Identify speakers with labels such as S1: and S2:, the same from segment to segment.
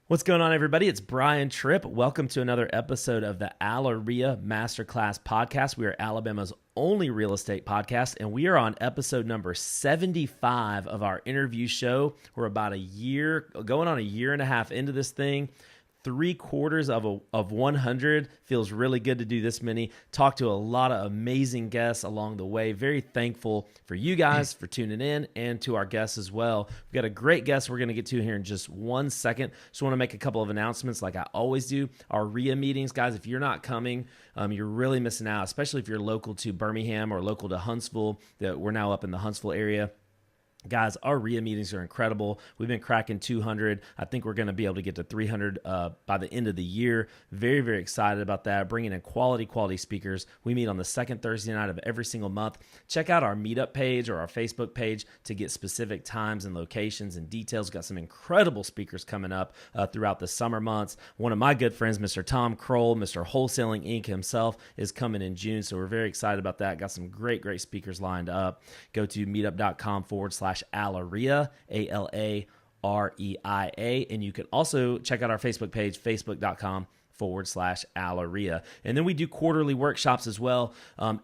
S1: What's going on, everybody? It's Brian Trippe. Welcome to another episode of the Alaria Masterclass podcast. We are Alabama's only real estate podcast, and we are on episode number 75 of our interview show. We're about going on a year and a half into this thing. 3/4 of 100. Feels really good to do this many. Talk to a lot of amazing guests along the way. Very thankful for you guys for tuning in and to our guests as well. We've got a great guest we're going to get to here in just 1 second. Just want to make a couple of announcements like I always do. Our RIA meetings, guys, if you're not coming, you're really missing out, especially if you're local to Birmingham or local to Huntsville. We're now up in the Huntsville area. Guys, our RIA meetings are incredible. We've been cracking 200. I think we're going to be able to get to 300 by the end of the year. Very, very excited about that. Bringing in quality speakers. We meet on the second Thursday night of every single month. Check out our meetup page or our Facebook page to get specific times and locations and details. We've got some incredible speakers coming up throughout the summer months. One of my good friends, Mr. Tom Kroll, Mr. Wholesaling Inc. himself, is coming in June. So we're very excited about that. Got some great speakers lined up. Go to meetup.com/Alaria, ALAREIA. And you can also check out our Facebook page, facebook.com/Alaria. And then we do quarterly workshops as well.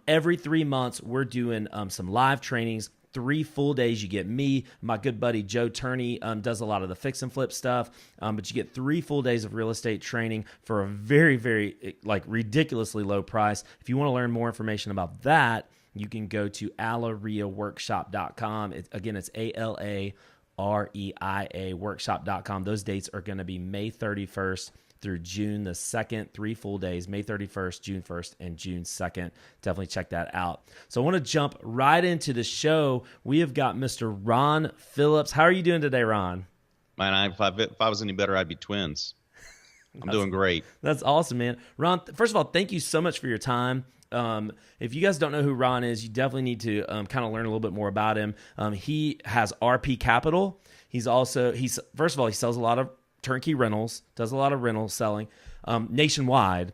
S1: Every 3 months, we're doing some live trainings. 3 full days. You get me, my good buddy Joe Turney does a lot of the fix and flip stuff, but you get 3 full days of real estate training for a very, very ridiculously low price. If you want to learn more information about that, you can go to alariaworkshop.com. Again, it's ALAREIA workshop.com. Those dates are going to be May 31st through June the 2nd, 3 full days, May 31st, June 1st, and June 2nd. Definitely check that out. So I want to jump right into the show. We have got Mr. Ron Phillips. How are you doing today, Ron?
S2: Man, if I was any better, I'd be twins. I'm doing great.
S1: That's awesome, man. Ron, first of all, thank you so much for your time. If you guys don't know who Ron is, you definitely need to kind of learn a little bit more about him. He has RP Capital. First of all, he sells a lot of turnkey rentals, does a lot of rental selling nationwide.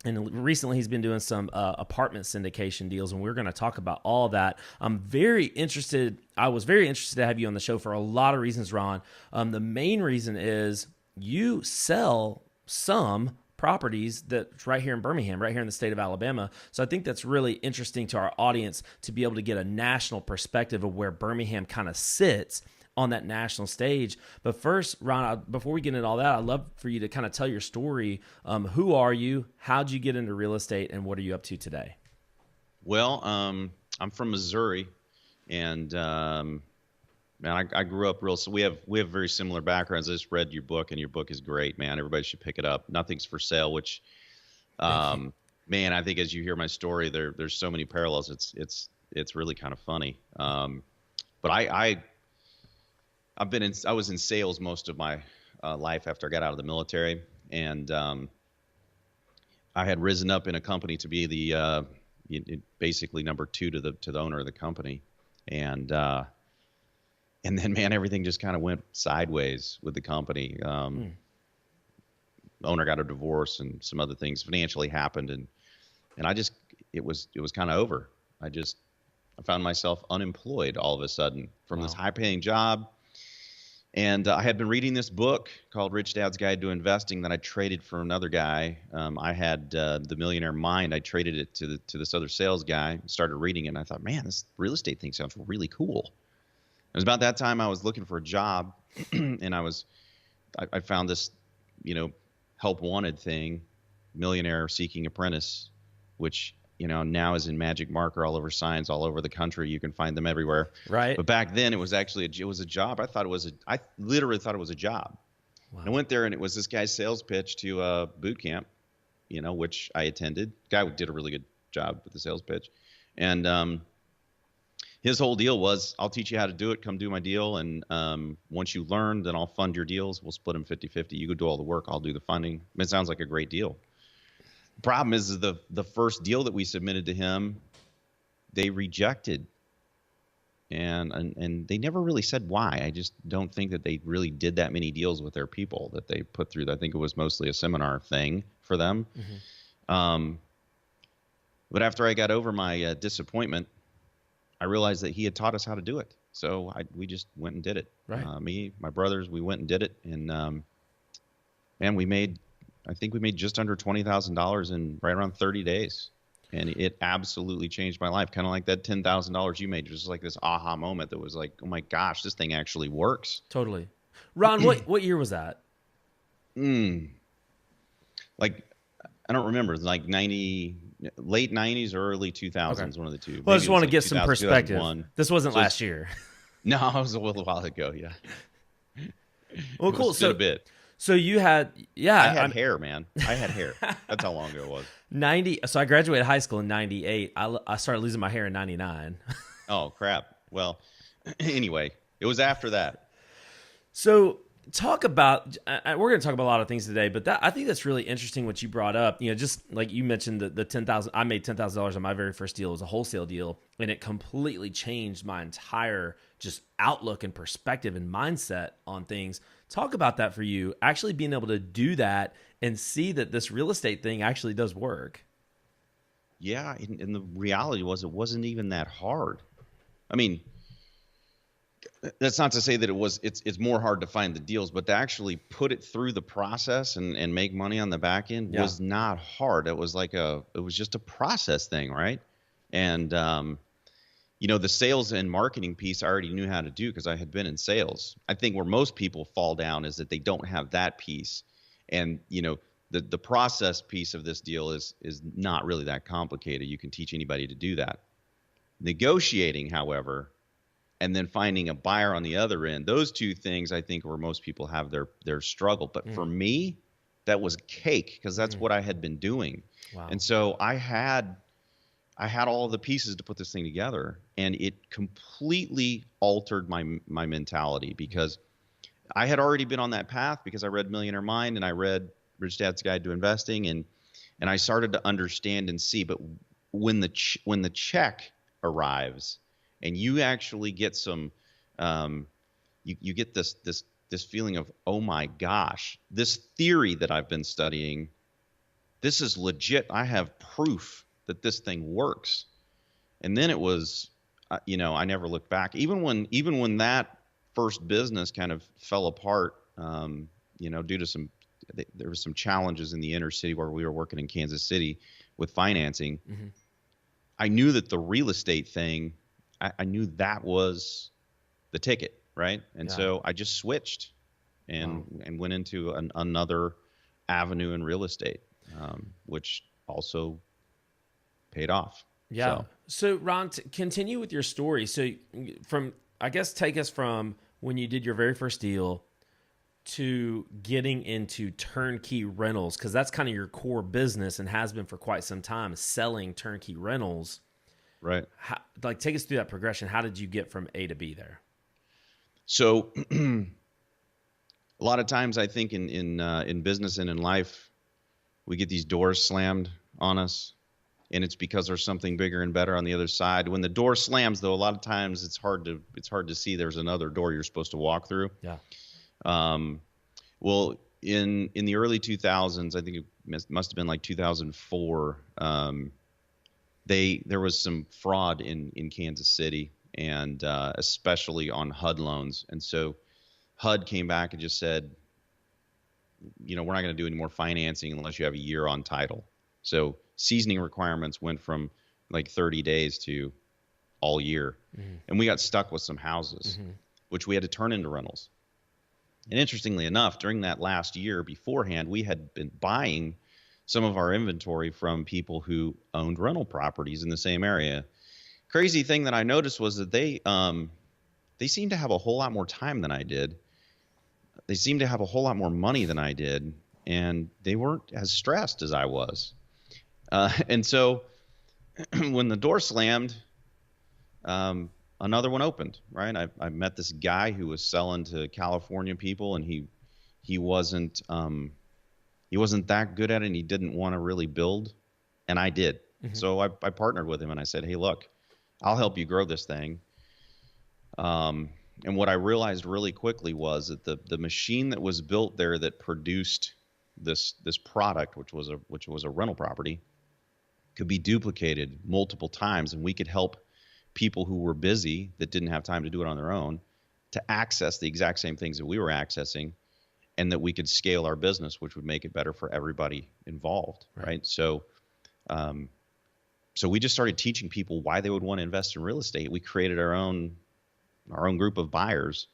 S1: And recently he's been doing some apartment syndication deals, and we're going to talk about all that. I was very interested to have you on the show for a lot of reasons, Ron. The main reason is you sell some properties that's right here in Birmingham, right here in the state of Alabama. So I think that's really interesting to our audience to be able to get a national perspective of where Birmingham kind of sits on that national stage. But first, Ron, before we get into all that, I'd love for you to kind of tell your story. Who are you? How'd you get into real estate, and what are you up to today?
S2: Well, I'm from Missouri, and man, I grew up so we have very similar backgrounds. I just read your book, and your book is great, man. Everybody should pick it up. Nothing's for sale, which, man, I think as you hear my story, there's so many parallels. It's really kind of funny. But I was in sales most of my life after I got out of the military, and I had risen up in a company to be the basically number 2 to the owner of the company, and then, man, everything just kind of went sideways with the company. Owner got a divorce, and some other things financially happened, and it was kind of over. I found myself unemployed all of a sudden from this high-paying job. And I had been reading this book called Rich Dad's Guide to Investing that I traded for another guy. I had The Millionaire Mind. I traded it to this other sales guy, started reading it, and I thought, man, this real estate thing sounds really cool. It was about that time I was looking for a job, and I found this, help wanted thing, millionaire seeking apprentice, which, now is in magic marker all over signs all over the country. You can find them everywhere.
S1: Right.
S2: But back then it was actually a job. I literally thought it was a job. Wow. And I went there, and it was this guy's sales pitch to a boot camp, which I attended. The guy did a really good job with the sales pitch. And his whole deal was, I'll teach you how to do it. Come do my deal. And once you learn, then I'll fund your deals. We'll split them 50-50. You go do all the work. I'll do the funding. It sounds like a great deal. The problem is the first deal that we submitted to him, they rejected. And they never really said why. I just don't think that they really did that many deals with their people that they put through. I think it was mostly a seminar thing for them. Mm-hmm. But after I got over my disappointment, I realized that he had taught us how to do it. So we just went and did it.
S1: Right.
S2: Me, my brothers, we went and did it. And and I think we made just under $20,000 in right around 30 days. And it absolutely changed my life. Kind of like that $10,000 you made, just like this aha moment that was like, oh my gosh, this thing actually works.
S1: Totally. Ron, what year was that?
S2: Like, I don't remember. Like late 90s or early 2000s, one of the two.
S1: Well, I
S2: Maybe
S1: just
S2: it
S1: want
S2: was
S1: to
S2: like
S1: get some perspective.
S2: 2001.
S1: This wasn't
S2: So
S1: last year.
S2: No, it was a little while ago. Yeah.
S1: Well,
S2: It
S1: cool.
S2: was a bit.
S1: So you had,
S2: I had hair, man. I had hair. That's how long ago it was.
S1: 90. So I graduated high school in 98. I started losing my hair in 99.
S2: Oh, crap. Well, anyway, it was after that.
S1: So talk about, we're going to talk about a lot of things today, but I think that's really interesting what you brought up. You know, just like you mentioned the 10,000, I made $10,000 on my very first deal. It was a wholesale deal, and it completely changed my entire just outlook and perspective and mindset on things. Talk about that for you, actually being able to do that and see that this real estate thing actually does work.
S2: Yeah, and the reality was it wasn't even that hard. I mean, that's not to say that it's more hard to find the deals, but to actually put it through the process and make money on the back end was not hard. It was just a process thing, right? And the sales and marketing piece I already knew how to do because I had been in sales. I think where most people fall down is that they don't have that piece. And the process piece of this deal is not really that complicated. You can teach anybody to do that. Negotiating, however, and then finding a buyer on the other end, those two things I think where most people have their struggle. But for me, that was cake because that's what I had been doing. Wow. And so I had all of the pieces to put this thing together, and it completely altered my mentality because I had already been on that path because I read Millionaire Mind and I read Rich Dad's Guide to Investing, and I started to understand and see. But when the check arrives and you actually get some, you get this feeling of, oh my gosh, this theory that I've been studying, this is legit. I have proof that this thing works. And then it was, I never looked back. Even when that first business kind of fell apart, due to there was some challenges in the inner city where we were working in Kansas City with financing. Mm-hmm. I knew that the real estate thing, I knew that was the ticket, right? And so I just switched and went into another avenue in real estate, which also paid off.
S1: Yeah. So Ron, continue with your story. So take us from when you did your very first deal to getting into Turnkey Rentals, because that's kind of your core business and has been for quite some time, selling turnkey rentals.
S2: Right.
S1: Take us through that progression. How did you get from A to B there?
S2: So a lot of times I think in business and in life, we get these doors slammed on us, and it's because there's something bigger and better on the other side. When the door slams, though, a lot of times it's hard to see there's another door you're supposed to walk through. Yeah. Well, in the early 2000s, I think it must have been like 2004. There was some fraud in Kansas City, and especially on HUD loans. And so HUD came back and just said, we're not going to do any more financing unless you have a year on title. So seasoning requirements went from like 30 days to all year. Mm-hmm. And we got stuck with some houses, which we had to turn into rentals. And interestingly enough, during that last year beforehand, we had been buying some of our inventory from people who owned rental properties in the same area. Crazy thing that I noticed was that they seemed to have a whole lot more time than I did. They seemed to have a whole lot more money than I did, and they weren't as stressed as I was. And so when the door slammed, another one opened, right? I met this guy who was selling to California people, and he wasn't that good at it, and he didn't want to really build, and I did. Mm-hmm. So I partnered with him, and I said, hey, look, I'll help you grow this thing. And what I realized really quickly was that the machine that was built there that produced this product, which was a rental property, could be duplicated multiple times, and we could help people who were busy that didn't have time to do it on their own to access the exact same things that we were accessing and that we could scale our business, which would make it better for everybody involved, right? So we just started teaching people why they would want to invest in real estate. We created our own group of buyers,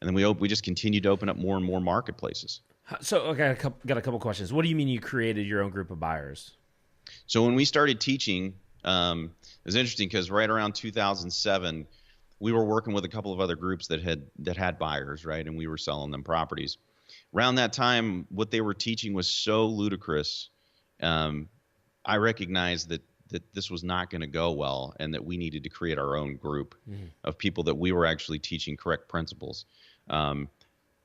S2: and then we just continued to open up more and more marketplaces.
S1: So, okay, got a couple questions. What do you mean you created your own group of buyers?
S2: So when we started teaching, it was interesting because right around 2007, we were working with a couple of other groups that had buyers, right? And we were selling them properties. Around that time, what they were teaching was so ludicrous. I recognized that this was not going to go well, and that we needed to create our own group of people that we were actually teaching correct principles.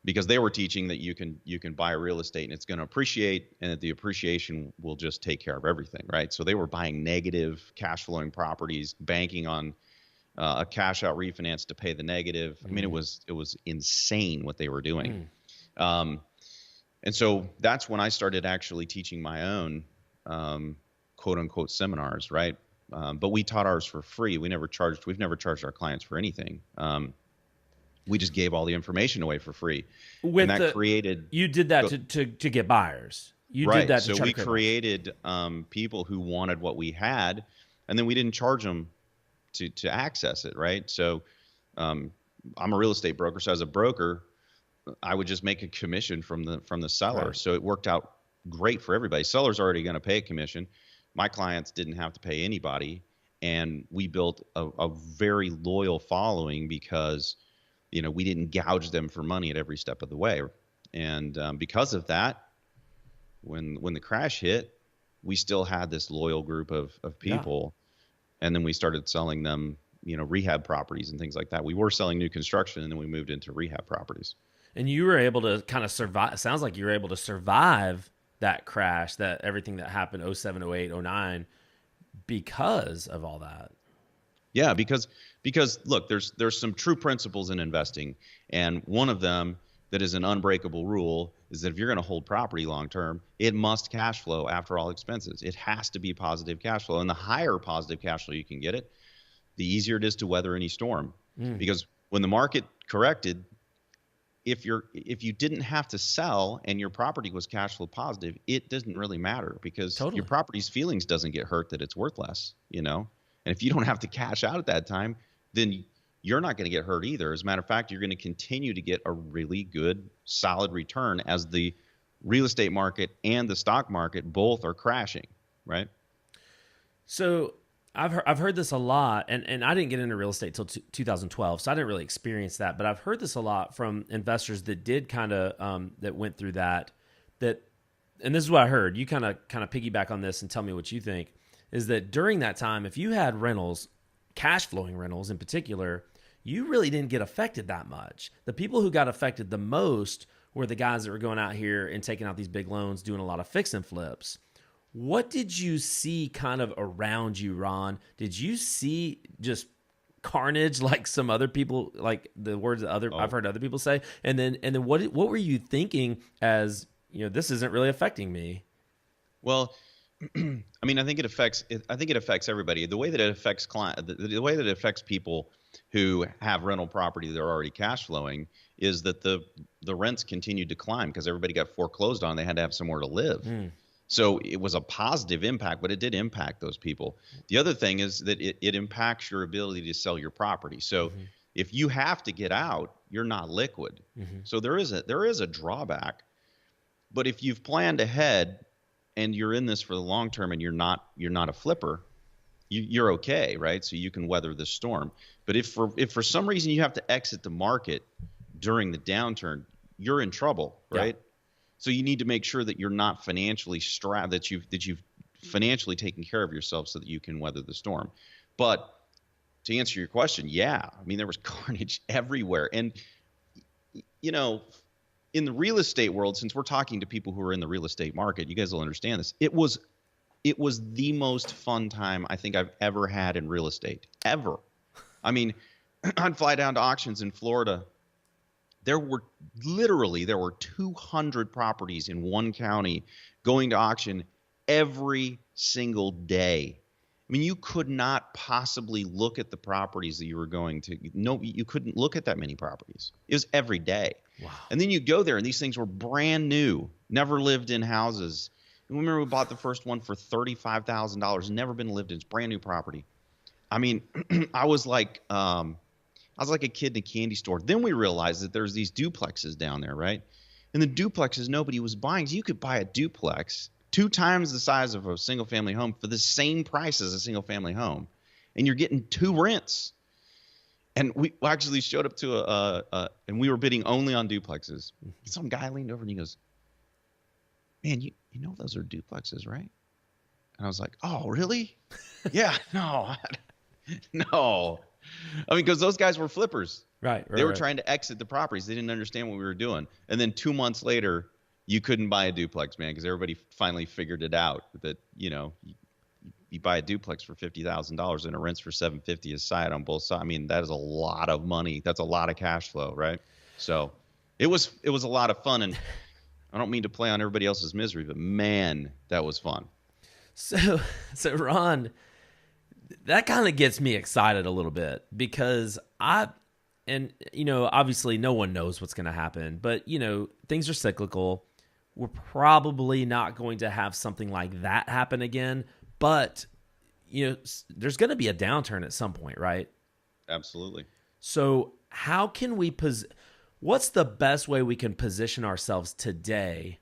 S2: Because they were teaching that you can buy real estate and it's going to appreciate, and that the appreciation will just take care of everything, right? So they were buying negative cash flowing properties, banking on a cash out refinance to pay the negative. I mean, it was insane what they were doing. And so that's when I started actually teaching my own quote unquote seminars, right? But we taught ours for free. We've never charged our clients for anything. We just gave all the information away for free. And that created...
S1: You did that to get buyers. You did that to
S2: so we created people who wanted what we had, and then we didn't charge them to access it, right? So I'm a real estate broker, so as a broker, I would just make a commission from the seller. Right. So it worked out great for everybody. Seller's already going to pay a commission. My clients didn't have to pay anybody, and we built a very loyal following because we didn't gouge them for money at every step of the way. And because of that, when the crash hit, we still had this loyal group of people. Yeah. And then we started selling them, rehab properties and things like that. We were selling new construction, and then we moved into rehab properties. And
S1: you were able to kind of survive. It sounds like you were able to survive that crash, that everything that happened 07, 08, 09 because of all that.
S2: Yeah, because look, there's some true principles in investing, and one of them that is an unbreakable rule is that if you're going to hold property long term, it must cash flow after all expenses. It has to be positive cash flow, and the higher positive cash flow you can get it, the easier it is to weather any storm. Because when the market corrected, if you didn't have to sell and your property was cash flow positive, it doesn't really matter, because your property's feelings doesn't get hurt that it's worth less, And if you don't have to cash out at that time, then you're not going to get hurt either. As a matter of fact, you're going to continue to get a really good, solid return as the real estate market and the stock market both are crashing, right?
S1: So I've heard this a lot, and I didn't get into real estate till 2012, so I didn't really experience that. But I've heard this a lot from investors that did kind of that went through that. And this is what I heard. You kind of piggyback on this and tell me what you think. Is that during that time, if you had rentals, cash flowing rentals in particular, you really didn't get affected that much. The people who got affected the most were the guys that were going out here and taking out these big loans, doing a lot of fix and flips. What did you see kind of around you, Ron? Did you see just carnage like some other people, like the words that I've heard other people say? And then what were you thinking as, this isn't really affecting me?
S2: Well, I mean, I think it affects everybody. The way that it affects the way that it affects people who have rental property that are already cash flowing is that the rents continued to climb because everybody got foreclosed on. They had to have somewhere to live. So it was a positive impact, but it did impact those people. The other thing is that it impacts your ability to sell your property. So if you have to get out, you're not liquid. So there is a drawback. But if you've planned ahead and you're in this for the long term and you're not a flipper, you're okay, right? So you can weather the storm. But if for some reason you have to exit the market during the downturn, you're in trouble, right? Yeah. So you need to make sure that you're not financially strapped, that you've financially taken care of yourself so that you can weather the storm. But to answer your question, yeah, I mean, there was carnage everywhere. And, in the real estate world, since we're talking to people who are in the real estate market, you guys will understand this. It was the most fun time I think I've ever had in real estate, ever. I mean, I'd fly down to auctions in Florida. There were 200 properties in one county going to auction every single day. I mean, you could not possibly look at the properties that you were going to. No, you couldn't look at that many properties. It was every day.
S1: Wow.
S2: And then you go there, and these things were brand new, never lived in houses. And remember, we bought the first one for $35,000, never been lived in. It's brand new property. I mean, I was like a kid in a candy store. Then we realized that there's these duplexes down there, right? And the duplexes nobody was buying. So you could buy a duplex 2 times the size of a single family home for the same price as a single family home, and you're getting 2 rents. And we actually showed up to and we were bidding only on duplexes. Some guy leaned over and he goes, "Man, you know those are duplexes, right?" And I was like, "Oh, really?" "Yeah, no, no." I mean, because those guys were flippers.
S1: Right.
S2: They were trying to exit the properties. They didn't understand what we were doing. And then 2 months later, you couldn't buy a duplex, man, because everybody finally figured it out that, you buy a duplex for $50,000 and it rents for $750 a side on both sides. I mean, that is a lot of money. That's a lot of cash flow, right? So it was a lot of fun. And I don't mean to play on everybody else's misery, but man, that was fun.
S1: So Ron, that kind of gets me excited a little bit because obviously no one knows what's going to happen, but things are cyclical. We're probably not going to have something like that happen again, but there's going to be a downturn at some point, right?
S2: Absolutely.
S1: So how can what's the best way we can position ourselves today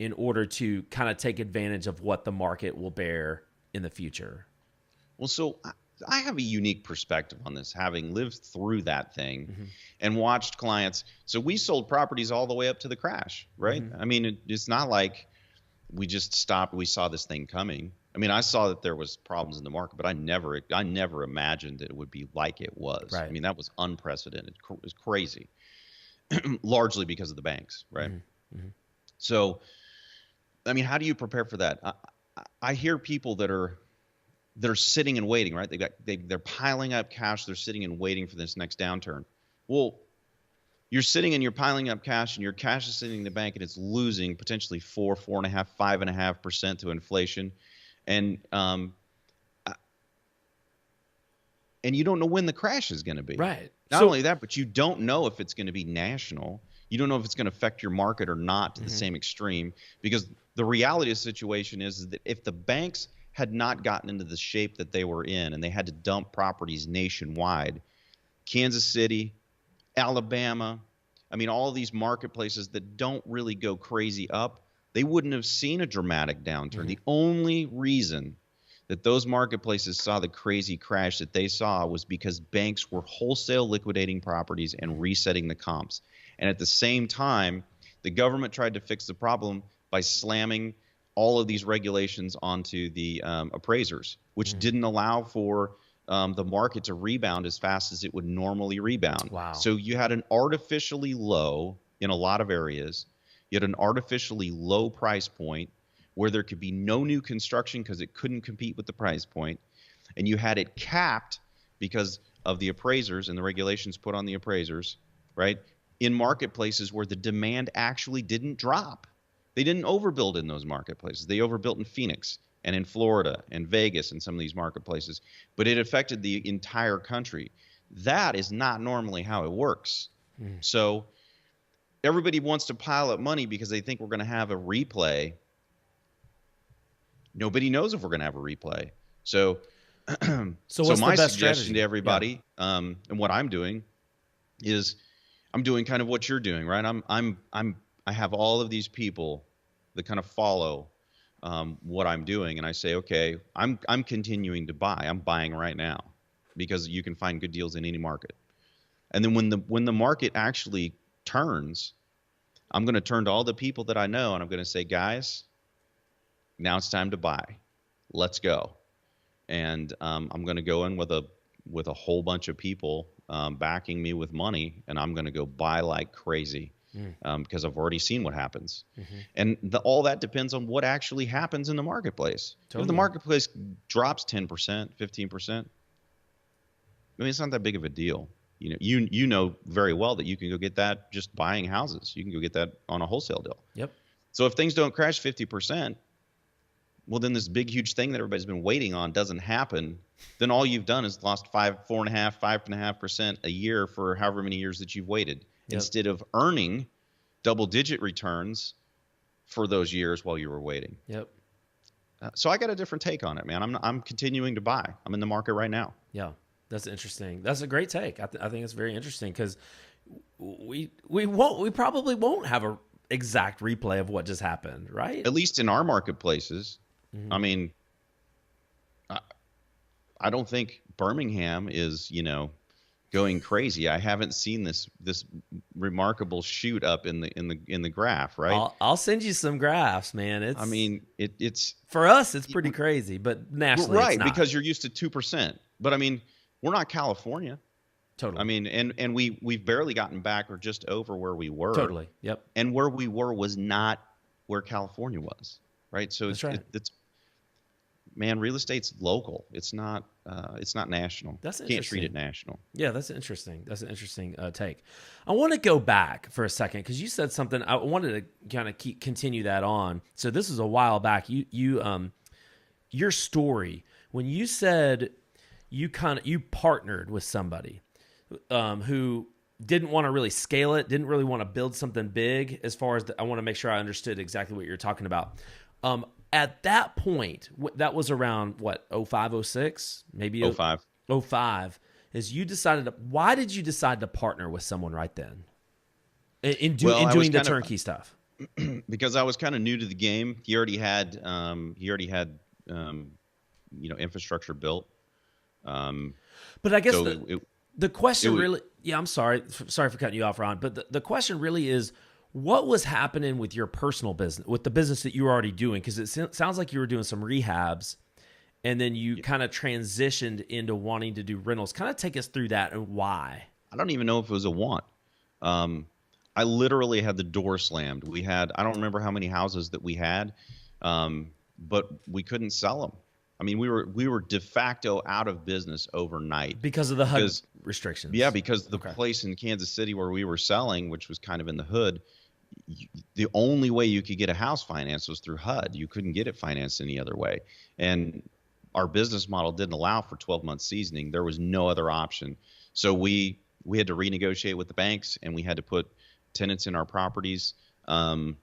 S1: in order to kind of take advantage of what the market will bear in the future?
S2: Well, so I have a unique perspective on this, having lived through that thing and watched clients. So we sold properties all the way up to the crash, right? I mean, it's not like we just stopped. We saw this thing coming. I mean, I saw that there was problems in the market, but I never imagined that it would be like it was.
S1: Right.
S2: I mean, that was unprecedented. It was crazy, largely because of the banks, right? So, I mean, how do you prepare for that? I hear people that are sitting and waiting, right? They're piling up cash. They're sitting and waiting for this next downturn. Well, you're sitting and you're piling up cash, and your cash is sitting in the bank, and it's losing potentially 4.5%, 5.5% to inflation, and you don't know when the crash is going to be.
S1: Right.
S2: Not only that, but you don't know if it's going to be national. You don't know if it's going to affect your market or not to the same extreme, because the reality of the situation is that if the banks had not gotten into the shape that they were in and they had to dump properties nationwide, Kansas City, Alabama, I mean, all of these marketplaces that don't really go crazy up, they wouldn't have seen a dramatic downturn. The only reason that those marketplaces saw the crazy crash that they saw was because banks were wholesale liquidating properties and resetting the comps. And at the same time, the government tried to fix the problem by slamming all of these regulations onto the appraisers, which didn't allow for the market to rebound as fast as it would normally rebound.
S1: Wow.
S2: So you had an artificially low, in a lot of areas, you had an artificially low price point where there could be no new construction because it couldn't compete with the price point. And you had it capped because of the appraisers and the regulations put on the appraisers, right? In marketplaces where the demand actually didn't drop. They didn't overbuild in those marketplaces. They overbuilt in Phoenix and in Florida and Vegas and some of these marketplaces, but it affected the entire country. That is not normally how it works. So everybody wants to pile up money because they think we're going to have a replay. Nobody knows if we're going to have a replay. So my suggestion to everybody, and what I'm doing is I'm doing kind of what you're doing, right? I have all of these people that kind of follow what I'm doing, and I say, okay, I'm continuing to buy. I'm buying right now because you can find good deals in any market. And then when the market actually turns, I'm going to turn to all the people that I know, and I'm going to say, guys, now it's time to buy. Let's go. And I'm going to go in with a whole bunch of people backing me with money, and I'm going to go buy like crazy because I've already seen what happens. And all that depends on what actually happens in the marketplace. Totally. If the marketplace drops 10%, 15%, I mean, it's not that big of a deal. You know very well that you can go get that just buying houses. You can go get that on a wholesale deal.
S1: Yep.
S2: So if things don't crash 50%, well, then this big, huge thing that everybody's been waiting on doesn't happen. Then all you've done is lost 5.5% a year for however many years that you've waited, instead of earning double-digit returns for those years while you were waiting.
S1: Yep.
S2: So I got a different take on it, man. I'm continuing to buy. I'm in the market right now.
S1: Yeah, that's interesting. That's a great take. I think it's very interesting because we probably won't have a exact replay of what just happened, right?
S2: At least in our marketplaces. Mm-hmm. I mean, I don't think Birmingham is, going crazy. I haven't seen this remarkable shoot up in the graph, right?
S1: I'll send you some graphs, man.
S2: It's
S1: for us, it's pretty crazy, but nationally,
S2: right?
S1: It's not.
S2: Because you're used to 2%. But I mean, we're not California.
S1: Totally.
S2: I mean, and we've barely gotten back or just over where we were.
S1: Totally. Yep.
S2: And where we were was not where California was, right? So
S1: That's right.
S2: It's man, real estate's local. It's not national.
S1: That's
S2: interesting. Can't treat it national.
S1: Yeah, that's interesting. That's an interesting take. I want to go back for a second because you said something. I wanted to kind of continue that on. So this was a while back. Your story when you said you partnered with somebody who didn't want to really scale it, didn't really want to build something big. As far as I want to make sure I understood exactly what you're talking about. At that point, that was around what, 05, 06? Maybe
S2: 05.
S1: 05, is you decided why did you decide to partner with someone right then in doing the turnkey stuff?
S2: Because I was kind of new to the game. He already had infrastructure built.
S1: But I guess the question I'm sorry for cutting you off, Ron, but the question really is, what was happening with your personal business, with the business that you were already doing? Because it sounds like you were doing some rehabs, and then you kind of transitioned into wanting to do rentals. Kind of take us through that and why.
S2: I don't even know if it was a want. I literally had the door slammed. I don't remember how many houses that we had, but we couldn't sell them. I mean, we were de facto out of business overnight
S1: because of the HUD restrictions.
S2: Yeah, because the place in Kansas City where we were selling, which was kind of in the hood, the only way you could get a house financed was through HUD. You couldn't get it financed any other way. And our business model didn't allow for 12-month seasoning. There was no other option. So we had to renegotiate with the banks, and we had to put tenants in our properties. And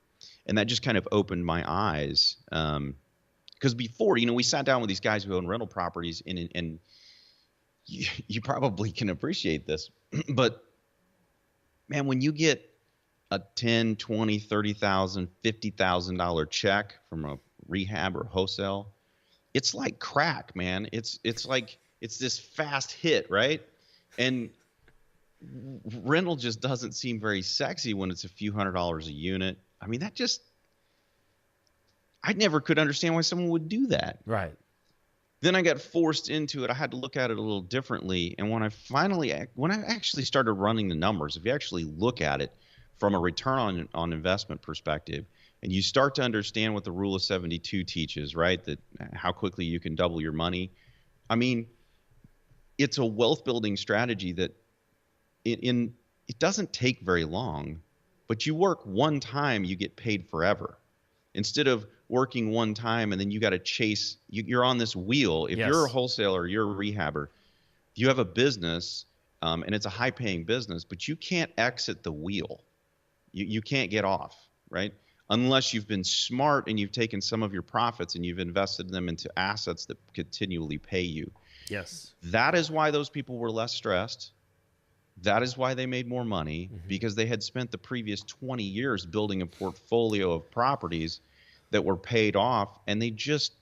S2: that just kind of opened my eyes. Because before, we sat down with these guys who own rental properties, and you probably can appreciate this, but man, when you get a $10,000, $20,000, $30,000, $50,000 check from a rehab or wholesale, it's like crack, man. It's like it's this fast hit, right? And rental just doesn't seem very sexy when it's a few $100s a unit. I mean, I never could understand why someone would do that.
S1: Right.
S2: Then I got forced into it. I had to look at it a little differently. And when I actually started running the numbers, if you actually look at it from a return on investment perspective, and you start to understand what the rule of 72 teaches, right? That how quickly you can double your money. I mean, it's a wealth building strategy that it doesn't take very long, but you work one time, you get paid forever. Instead of working one time and then you got to chase, you're on this wheel. If you're a wholesaler, you're a rehabber, you have a business, and it's a high paying business, but you can't exit the wheel. You can't get off, right? Unless you've been smart and you've taken some of your profits and you've invested them into assets that continually pay you.
S1: Yes.
S2: That is why those people were less stressed. That is why they made more money, because they had spent the previous 20 years building a portfolio of properties that were paid off. And they just,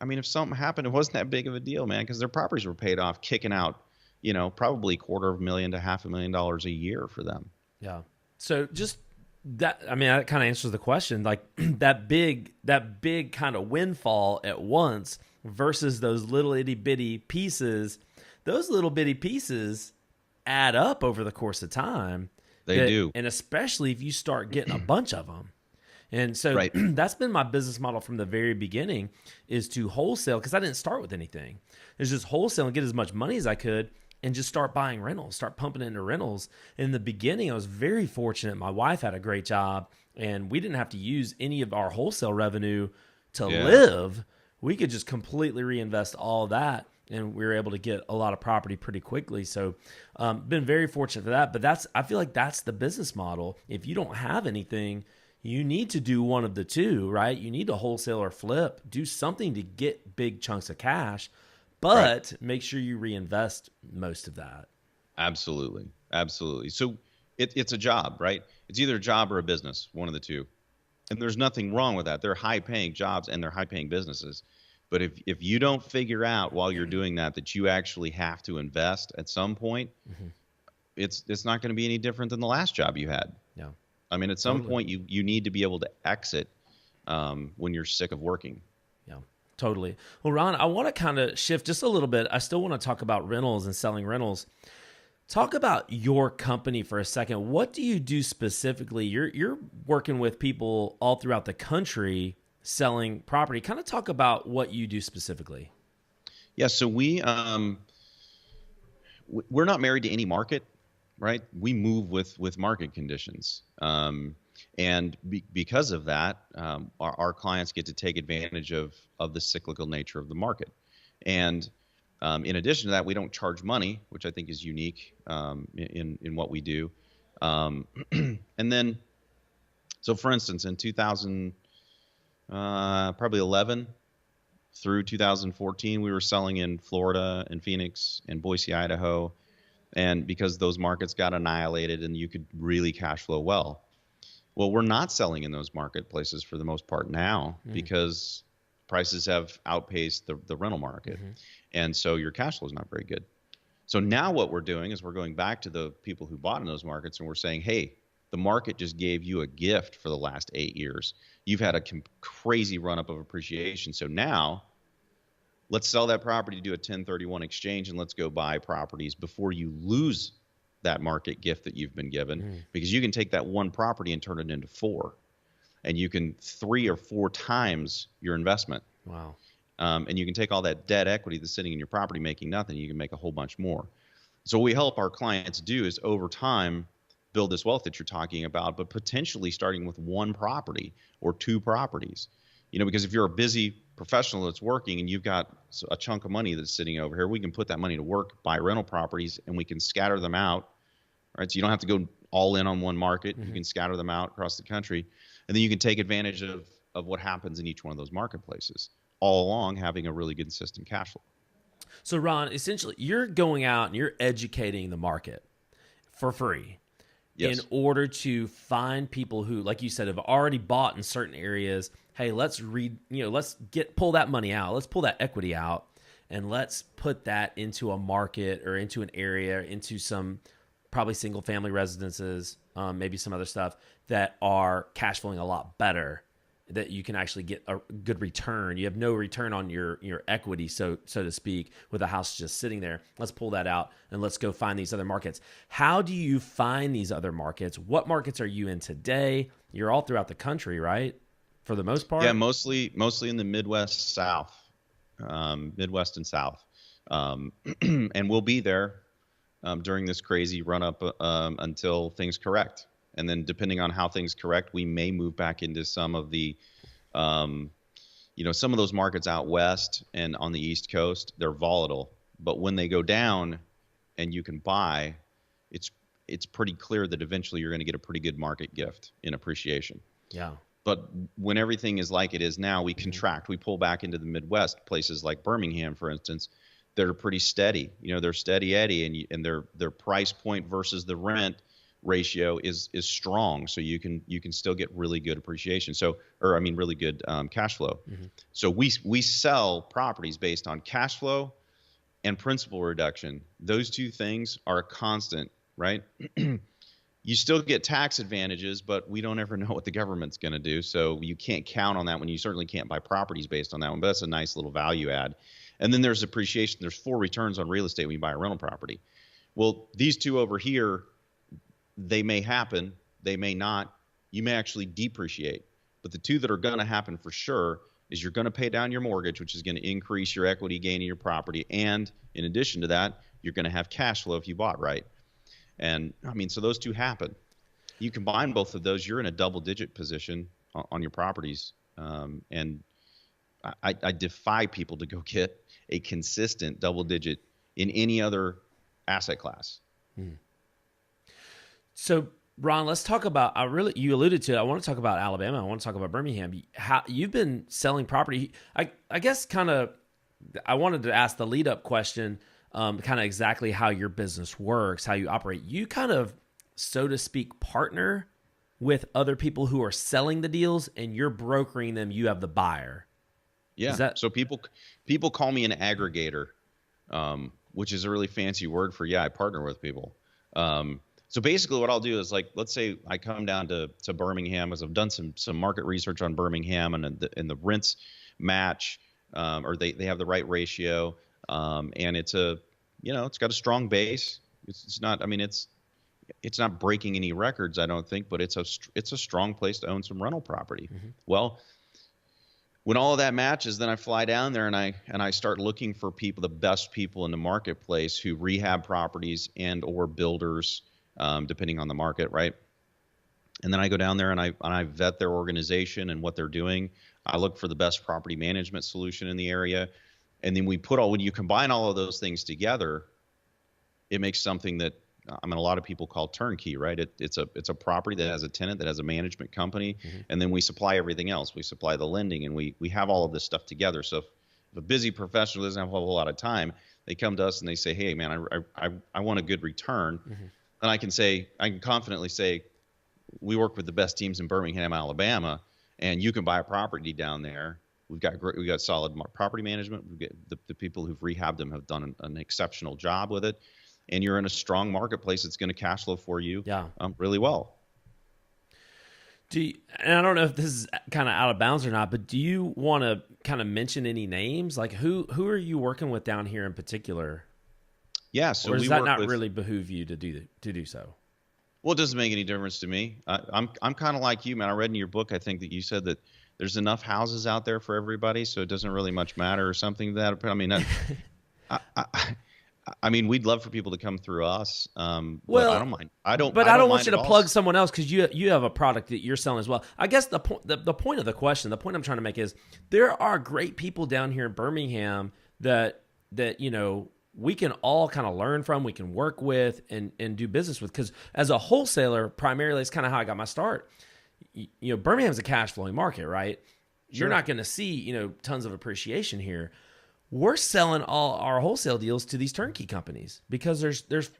S2: if something happened, it wasn't that big of a deal, man, because their properties were paid off, kicking out, probably $250,000 to $500,000 a year for them.
S1: Yeah. So just that, that kind of answers the question, like that big kind of windfall at once versus those little itty bitty pieces. Those little bitty pieces add up over the course of time.
S2: They do.
S1: And especially if you start getting a bunch of them. And so that's been my business model from the very beginning, is to wholesale, because I didn't start with anything. It's just wholesale and get as much money as I could and just start buying rentals, start pumping into rentals. In the beginning, I was very fortunate. My wife had a great job, and we didn't have to use any of our wholesale revenue To
S2: Yeah.
S1: live, we could just completely reinvest all of that, and we were able to get a lot of property pretty quickly. So, been very fortunate for that. But I feel like that's the business model. If you don't have anything, you need to do one of the two, right? You need to wholesale or flip, do something to get big chunks of cash, but make sure you reinvest most of that.
S2: Absolutely. Absolutely. So it's a job, right? It's either a job or a business, one of the two. And there's nothing wrong with that. They're high paying jobs and they're high paying businesses. But if you don't figure out while you're doing that you actually have to invest at some point, it's not going to be any different than the last job you had.
S1: Yeah.
S2: I mean, at some point you need to be able to exit when you're sick of working.
S1: Yeah, totally. Well, Ron, I want to kind of shift just a little bit. I still want to talk about rentals and selling rentals. Talk about your company for a second. What do you do specifically? You're working with people all throughout the country selling property. Kind of talk about what you do specifically.
S2: Yeah, so we're not married to any market, right? We move with market conditions. And because of that, our clients get to take advantage of the cyclical nature of the market. And in addition to that, we don't charge money, which I think is unique in what we do. And then, so for instance, in 2011 through 2014, we were selling in Florida and Phoenix and Boise, Idaho. And because those markets got annihilated and you could really cash flow well. Well, we're not selling in those marketplaces for the most part now because prices have outpaced the rental market. And so your cash flow is not very good. So now what we're doing is we're going back to the people who bought in those markets and we're saying, hey, the market just gave you a gift for the last 8 years. You've had a crazy run up of appreciation. So now let's sell that property, do a 1031 exchange, and let's go buy properties before you lose that market gift that you've been given, because you can take that one property and turn it into 4, and you can 3 or 4 times your investment.
S1: Wow.
S2: And you can take all that debt equity that's sitting in your property making nothing. You can make a whole bunch more. So what we help our clients do is over time build this wealth that you're talking about, but potentially starting with 1 property or 2 properties. Because if you're a busy professional that's working and you've got a chunk of money that's sitting over here, we can put that money to work, buy rental properties, and we can scatter them out, right? So you don't have to go all in on one market. You can scatter them out across the country, and then you can take advantage of what happens in each one of those marketplaces, all along having a really consistent cash flow.
S1: So, Ron, essentially, you're going out and you're educating the market for free.
S2: Yes.
S1: In order to find people who, like you said, have already bought in certain areas. Hey, let's pull that money out. Let's pull that equity out and let's put that into a market or into an area, into some probably single family residences, maybe some other stuff that are cash flowing a lot better, that you can actually get a good return. You have no return on your equity, so to speak, with a house just sitting there. Let's pull that out and let's go find these other markets. How do you find these other markets? What markets are you in today? You're all throughout the country, right? For the most part?
S2: Yeah, mostly in the Midwest, South, Midwest and South. And we'll be there during this crazy run up until things correct. And then depending on how things correct, we may move back into some of the, some of those markets out west and on the East Coast. They're volatile, but when they go down and you can buy, it's pretty clear that eventually you're going to get a pretty good market gift in appreciation.
S1: Yeah.
S2: But when everything is like it is now, we contract. We pull back into the Midwest, places like Birmingham, for instance. They're pretty steady. They're steady Eddie, and their price point versus the rent ratio is strong, so you can still get really good appreciation. Really good cash flow. So we sell properties based on cash flow and principal reduction. Those two things are a constant, right? You still get tax advantages, but we don't ever know what the government's going to do, so you can't count on that one. You certainly can't buy properties based on that one, but that's a nice little value add. And then there's appreciation. There's 4 returns on real estate when you buy a rental property. Well, these two over here, they may happen, they may not. You may actually depreciate. But the two that are going to happen for sure is you're going to pay down your mortgage, which is going to increase your equity gain in your property. And in addition to that, you're going to have cash flow if you bought right. And so those two happen. You combine both of those, you're in a double-digit position on your properties. And I defy people to go get a consistent double digit in any other asset class.
S1: So, Ron, let's talk about. You alluded to it. I want to talk about Alabama. I want to talk about Birmingham. How you've been selling property? I guess kind of. I wanted to ask the lead up question, kind of exactly how your business works, how you operate. You kind of, so to speak, partner with other people who are selling the deals, and you're brokering them. You have the buyer.
S2: Yeah. So people call me an aggregator, which is a really fancy word for, I partner with people. So basically what I'll do is, like, let's say I come down to Birmingham, as I've done some market research on Birmingham, and the rents match, or they have the right ratio. And it's it's got a strong base. It's not, I mean, it's not breaking any records, I don't think, but it's a strong place to own some rental property. Mm-hmm. Well, when all of that matches, then I fly down there and I start looking for people, the best people in the marketplace who rehab properties and or builders, depending on the market, right? And then I go down there and I vet their organization and what they're doing. I look for the best property management solution in the area, and then when you combine all of those things together, it makes something that, a lot of people call turnkey, right? It's a property that has a tenant, that has a management company, mm-hmm. and then we supply everything else. We supply the lending, and we have all of this stuff together. So if a busy professional doesn't have a whole lot of time, they come to us and they say, "Hey, man, I want a good return," mm-hmm. and I can confidently say, we work with the best teams in Birmingham, Alabama, and you can buy a property down there. We've got solid property management. We've got the people who've rehabbed them have done an exceptional job with it. And you're in a strong marketplace that's going to cash flow for you really well.
S1: And I don't know if this is kind of out of bounds or not, but do you want to kind of mention any names? Like who are you working with down here in particular?
S2: Yeah, so
S1: or does that not really behoove you to do so?
S2: Well, it doesn't make any difference to me. I'm kind of like you, man. I read in your book, I think, that you said that there's enough houses out there for everybody, so it doesn't really much matter or something to that. I mean, I mean, we'd love for people to come through us. But I don't mind. I don't
S1: want you to plug someone else, because you have a product that you're selling as well. I guess the point of the question, the point I'm trying to make is, there are great people down here in Birmingham that we can all kind of learn from, we can work with and do business with. Because as a wholesaler, primarily, it's kind of how I got my start. Birmingham's a cash flowing market, right? Sure. You're not going to see tons of appreciation here. We're selling all our wholesale deals to these turnkey companies, because there's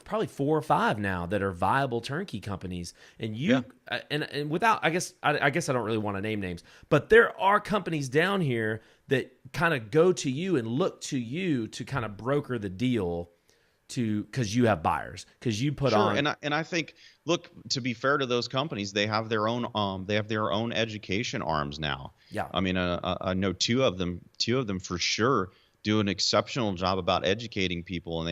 S1: probably 4 or 5 now that are viable turnkey companies. And and without, I guess I don't really want to name names, but there are companies down here that kind of go to you and look to you to kind of broker the deal, because you have buyers, because you put on.
S2: And I think, look, to be fair to those companies, they have their own education arms now.
S1: Yeah.
S2: I mean, I know two of them for sure do an exceptional job about educating people, and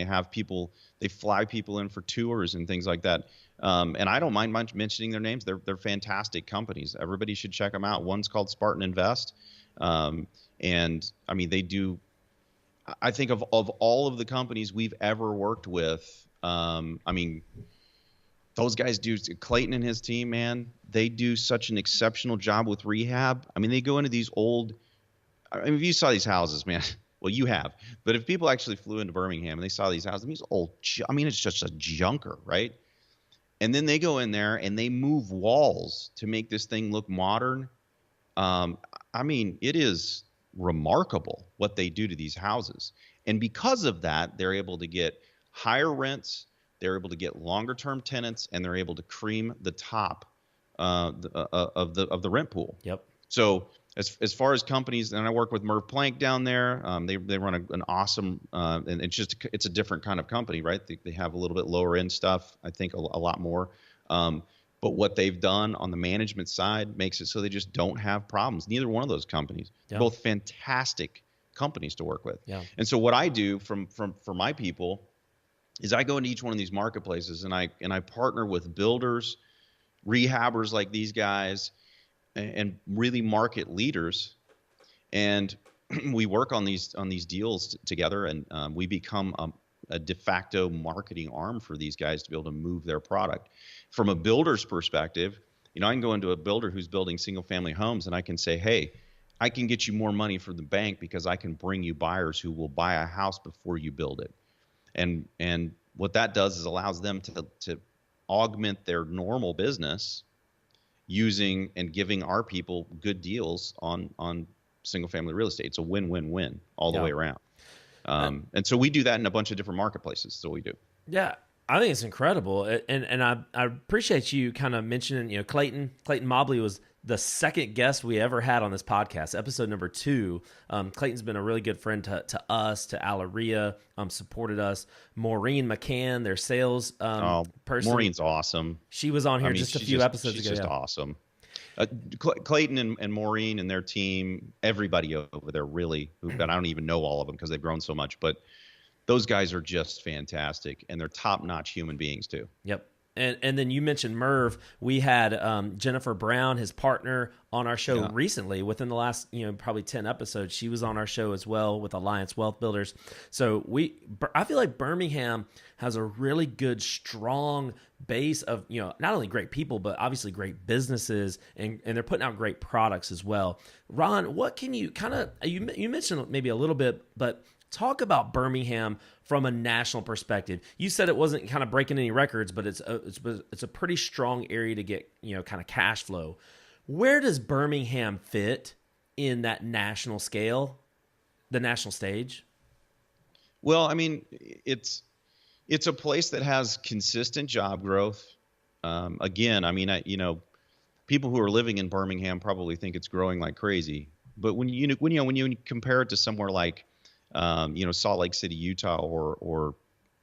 S2: they fly people in for tours and things like that. And I don't mind much mentioning their names. They're fantastic companies. Everybody should check them out. One's called Spartan Invest. And I mean, they do, I think of all of the companies we've ever worked with, I mean, those guys do, Clayton and his team, man, they do such an exceptional job with rehab. I mean, they go into these if you saw these houses, man, well, you have, but if people actually flew into Birmingham and they saw these houses, it's just a junker, right? And then they go in there and they move walls to make this thing look modern. I mean, it is remarkable what they do to these houses. And because of that, they're able to get higher rents, they're able to get longer term tenants, and they're able to cream the top of the rent pool.
S1: Yep.
S2: So as far as companies, and I work with Merv Plank down there, they run an awesome, and it's a different kind of company, right? They have a little bit lower end stuff, I think a lot more. But what they've done on the management side makes it so they just don't have problems. Neither one of those companies,
S1: yeah.
S2: Both fantastic companies to work with.
S1: Yeah.
S2: And so what I do for my people is I go into each one of these marketplaces and I partner with builders, rehabbers like these guys, and really market leaders, and we work on these deals together, and we become a de facto marketing arm for these guys to be able to move their product. From a builder's perspective, I can go into a builder who's building single family homes and I can say, hey, I can get you more money from the bank because I can bring you buyers who will buy a house before you build it. And what that does is allows them to augment their normal business using and giving our people good deals on single family real estate. It's a win-win-win all the way around. And so we do that in a bunch of different marketplaces. So we do.
S1: Yeah, I think it's incredible, and I appreciate you kind of mentioning, Clayton Mobley was the second guest we ever had on this podcast, episode number 2. Clayton's been a really good friend to us, to Alaria, supported us. Maureen McCann, their sales person.
S2: Maureen's awesome.
S1: She was on here just a few episodes ago.
S2: She's just awesome. Clayton and Maureen and their team, everybody over there really, I don't even know all of them because they've grown so much, but those guys are just fantastic, and they're top-notch human beings too.
S1: Yep. And then you mentioned Merv. We had Jennifer Brown, his partner, on our show recently. Within the last, probably 10 episodes, she was on our show as well with Alliance Wealth Builders. So I feel like Birmingham has a really good, strong base of, not only great people, but obviously great businesses, and they're putting out great products as well. Ron, what can you you mentioned maybe a little bit, but talk about Birmingham from a national perspective. You said it wasn't kind of breaking any records, but it's a pretty strong area to get, kind of cash flow. Where does Birmingham fit in that national scale, the national stage?
S2: Well, I mean, it's a place that has consistent job growth. Again, I mean, people who are living in Birmingham probably think it's growing like crazy, but when you compare it to somewhere like Salt Lake City, Utah, or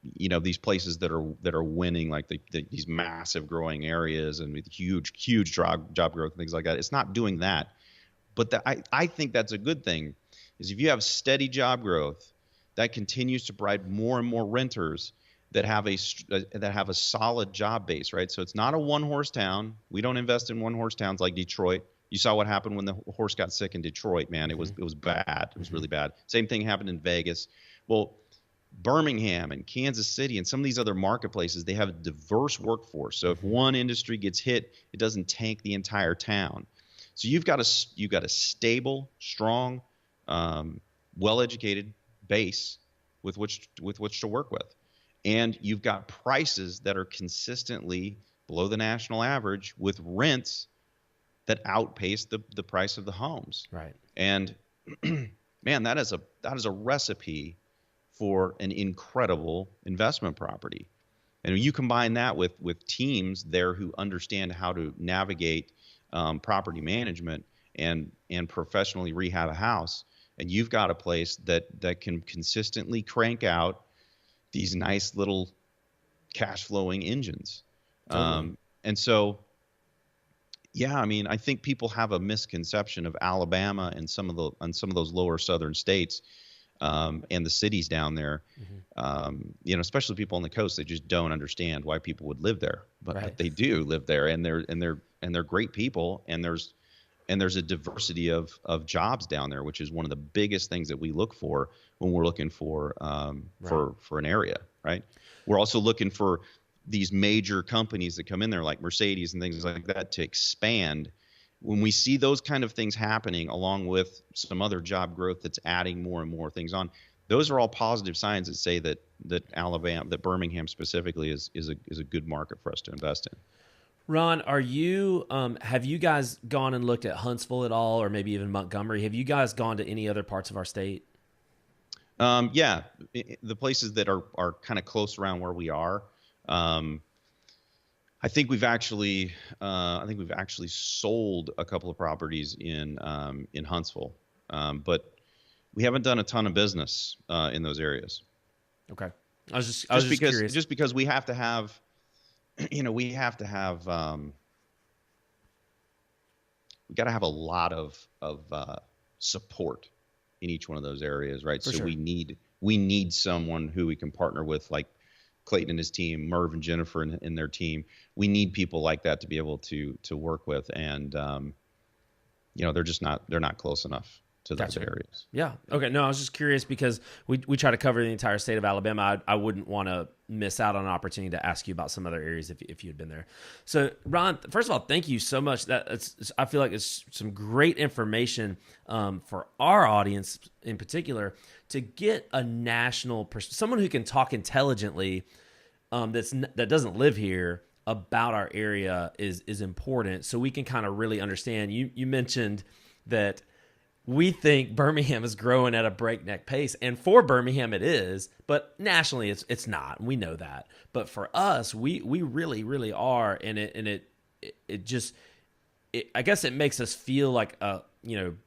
S2: these places that are winning, like these massive growing areas and with huge job growth and things like that. It's not doing that, but I think that's a good thing. Is if you have steady job growth that continues to provide more and more renters that have a solid job base, right? So it's not a one-horse town. We don't invest in one-horse towns like Detroit. You saw what happened when the horse got sick in Detroit, man. It was bad. It was really bad. Same thing happened in Vegas. Well, Birmingham and Kansas City and some of these other marketplaces, they have a diverse workforce. So if one industry gets hit, it doesn't tank the entire town. So you've got a stable, strong, well-educated base with which to work with, and you've got prices that are consistently below the national average with rents that outpace the price of the homes.
S1: Right.
S2: And man, that is a recipe for an incredible investment property. And when you combine that with teams there who understand how to navigate property management and professionally rehab a house, and you've got a place that can consistently crank out these nice little cash flowing engines.
S1: Totally.
S2: And so, yeah, I mean, I think people have a misconception of Alabama and some of those lower southern states, and the cities down there. Mm-hmm. Especially people on the coast, they just don't understand why people would live there, but they do live there, and they're great people, and there's a diversity of jobs down there, which is one of the biggest things that we look for when we're looking for an area, right? We're also looking for these major companies that come in there like Mercedes and things like that to expand. When we see those kind of things happening along with some other job growth that's adding more and more things on, those are all positive signs that say that Birmingham specifically is a good market for us to invest in.
S1: Ron, have you guys gone and looked at Huntsville at all, or maybe even Montgomery? Have you guys gone to any other parts of our state?
S2: Yeah, the places that are kind of close around where we are. I think we've actually sold a couple of properties in Huntsville, but we haven't done a ton of business in those areas.
S1: Okay, I was just curious.
S2: Just because we have to have, we got to have a lot of support in each one of those areas, right?
S1: For
S2: so
S1: sure.
S2: we need someone who we can partner with, like Clayton and his team, Merv and Jennifer and their team. We need people like that to be able to work with, and they're not close enough. to those areas.
S1: Yeah. Okay. No, I was just curious because we try to cover the entire state of Alabama. I wouldn't want to miss out on an opportunity to ask you about some other areas if you had been there. So, Ron, first of all, thank you so much. I feel like it's some great information for our audience in particular to get a national someone who can talk intelligently that doesn't live here about our area is important, so we can kind of really understand. You mentioned that we think Birmingham is growing at a breakneck pace, and for Birmingham it is, but nationally it's not. We know that, but for us, we really really are, and it just I guess it makes us feel like to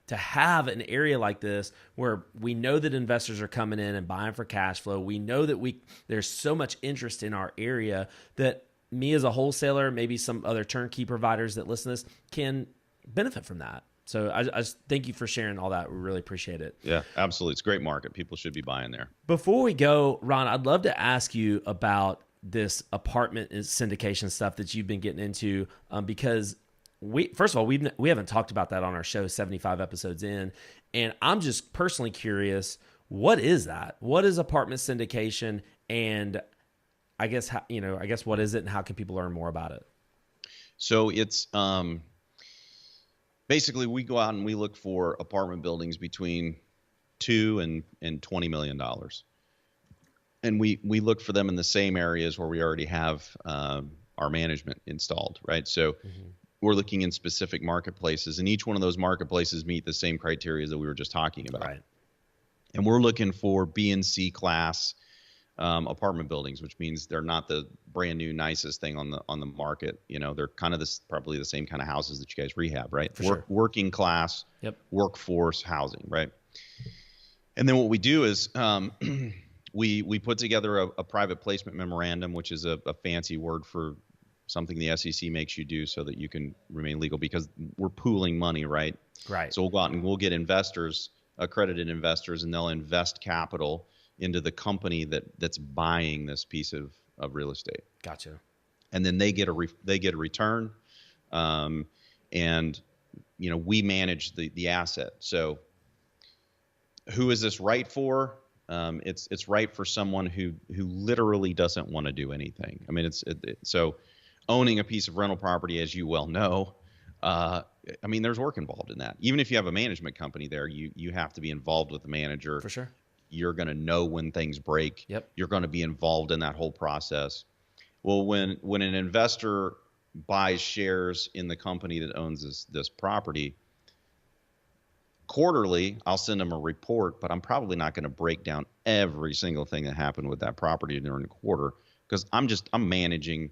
S1: have an area like this where we know that investors are coming in and buying for cash flow. We know that there's so much interest in our area that me as a wholesaler, maybe some other turnkey providers that listen to this can benefit from that. So I just thank you for sharing all that. We really appreciate it.
S2: Yeah, absolutely. It's a great market. People should be buying there.
S1: Before we go, Ron, I'd love to ask you about this apartment syndication stuff that you've been getting into, because first of all, we haven't talked about that on our show 75 episodes in, and I'm just personally curious, what is that? What is apartment syndication, and I guess what is it, and how can people learn more about it?
S2: So it's basically, we go out and we look for apartment buildings between $2 and $20 million. And we look for them in the same areas where we already have our management installed, right? So we're looking in specific marketplaces, and each one of those marketplaces meet the same criteria that we were just talking about. Right. And we're looking for B and C class apartment buildings, which means they're not the brand new nicest thing on the market. They're kind of probably the same kind of houses that you guys rehab, right?
S1: Sure.
S2: Working class, workforce housing, right? And then what we do is we put together a private placement memorandum, which is a fancy word for something the SEC makes you do so that you can remain legal, because we're pooling money, right?
S1: Right.
S2: So we'll go out and we'll get investors, accredited investors, and they'll invest capital into the company that's buying this piece of real estate.
S1: Gotcha.
S2: And then they get a return, and we manage the asset. So who is this right for? It's right for someone who literally doesn't want to do anything. I mean, so owning a piece of rental property, as you well know, there's work involved in that. Even if you have a management company there, you have to be involved with the manager.
S1: For sure.
S2: You're going to know when things break.
S1: Yep.
S2: You're going to be involved in that whole process. Well, when an investor buys shares in the company that owns this property, quarterly, I'll send them a report, but I'm probably not going to break down every single thing that happened with that property during the quarter, because I'm managing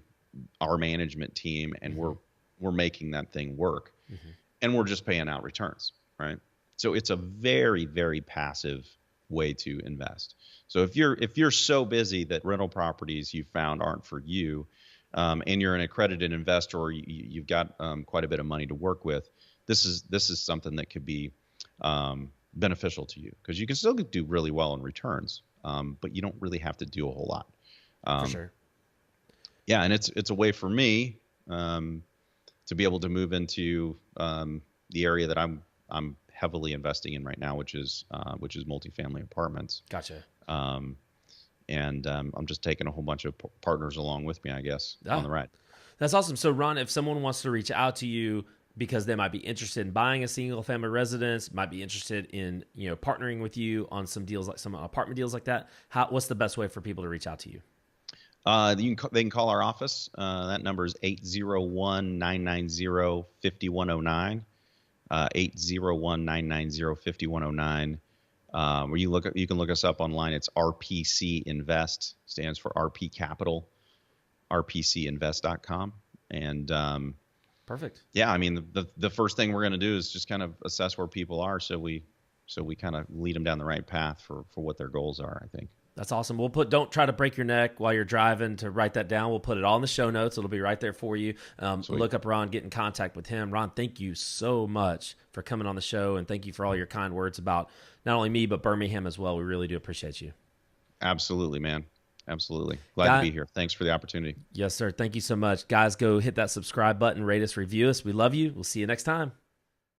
S2: our management team, and we're making that thing work, and we're just paying out returns, right? So it's a very, very passive way to invest. So if you're so busy that rental properties you found aren't for you, and you're an accredited investor, or you've got quite a bit of money to work with, this is something that could be beneficial to you, because you can still do really well in returns, but you don't really have to do a whole lot.
S1: For sure.
S2: Yeah, and it's a way for me to be able to move into the area that I'm heavily investing in right now, which is multifamily apartments.
S1: Gotcha.
S2: And I'm just taking a whole bunch of partners along with me, I guess, on the ride.
S1: That's awesome. So, Ron, if someone wants to reach out to you because they might be interested in buying a single family residence, might be interested in partnering with you on some deals, like some apartment deals like that, what's the best way for people to reach out to you?
S2: They can call our office. That number is 801-990-5109. 801-990-5109. Where you can look us up online. It's RPC Invest, stands for RP Capital, rpcinvest.com. And
S1: perfect.
S2: Yeah, I mean, the first thing we're going to do is just kind of assess where people are, so we kind of lead them down the right path for what their goals are, I think.
S1: That's awesome. Don't try to break your neck while you're driving to write that down. We'll put it all in the show notes. It'll be right there for you. Look up Ron, get in contact with him. Ron, thank you so much for coming on the show, and thank you for all your kind words about not only me, but Birmingham as well. We really do appreciate you.
S2: Absolutely, man. Absolutely. Glad to be here. Thanks for the opportunity.
S1: Yes, sir. Thank you so much. Guys, go hit that subscribe button, rate us, review us. We love you. We'll see you next time.